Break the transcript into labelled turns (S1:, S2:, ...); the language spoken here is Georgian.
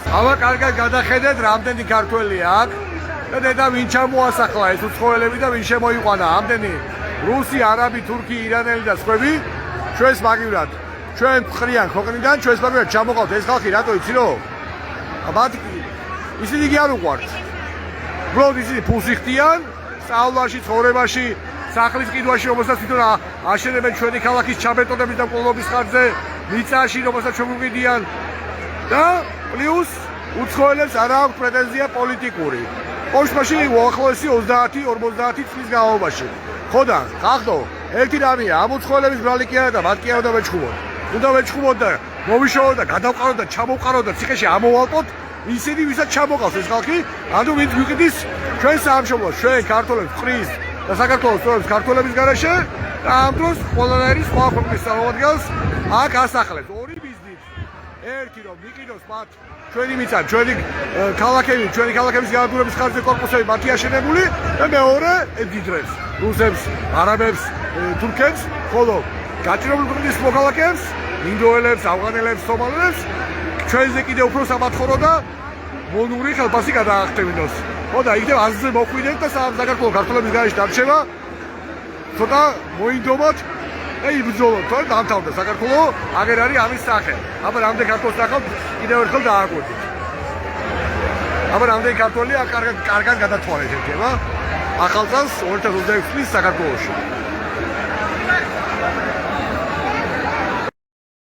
S1: აბა კარგად გადახედეთ, რამდენი ქართველია აქ და დედა ვინ ჩამოასახლა ეს უცხოელები და ვინ შემოიყვანა ამდენი რუსი, არაბი, თურქი, ირანელი და სხვები ჩვენს მაგივრად ჩვენ მხრიან ქვეყნიდან ჩვენს მაგივრად ჩამოყავთ ეს ხალხი რატო იცი რო? აბა ისინი კი არ უყვართ. უბრალოდ ისინი ფულს იხდიან სწავლაში, ცხოვრებაში, სახლის ყიდვაში, რომელსაც თვითონ აშენებენ ჩვენი ქალაქის ჩაბეტონების და მკვლობის ხარჯზე, მიწაში, რომელსაც ჩვენ გვიყიდიან და პლუს უცხოელებს არ აქვს პრეტენზია პოლიტიკური. ოშმაში უახლოესი 30-50 წლის განმავლობაში. ხოდა, ხახტო, ერთი რამეა, ამ უცხოელების ბრალი კი არა და მათ კი არ უნდა ვეჩხუბოთ. უნდა ვეჩხუბოთ და მოვიშოვოთ და გადავყაროთ და ჩამოვყაროთ და ციხეში ამოვალყოთ ისინი, ვისაც ჩამოყავს ეს ხალხი, ანუ ვინც გვიყიდის ჩვენ სამშობლოს, ჩვენ ქართველებს ყრის და საქართველოს სწორებს ქართველების გარეშე და ამ დროს ყველანაირი სხვა ქვეყნის წარმომადგენელს აქ ასახლებს. ორი ბიზნესი. ერთი რომ მიყიდოს მათ ჩვენი მიწა, ჩვენი ქალაქების განადგურების ხარჯზე კორპუსები მათი აშენებული და მეორე ებდიდრებს რუსებს, არაბებს, თურქებს, ხოლო გაჭირებული ქვეყნის მოქალაქეებს, ინდოელებს, ავღანელებს, სომალელებს ჩვენზე კიდევ უფრო სამათხოვრო და მონური ხელფასი გადაახტევინოს. ხო და იქნებ აზრზე მოხვიდეთ და საქართველოს ქართველების გარეშე დარჩება ცოტა მოინდომოთ და იბრძოლოთ, თორე დამთავრდა საქართველო, აგერ არის ამის სახე. აბა რამდენი ქართველს ნახავთ, კიდევ ერთხელ დააკვირდით. აბა რამდენი ქართველია კარგად გადათვალეთ ერთება ახალ წელს 2026 წლის საქართველოში.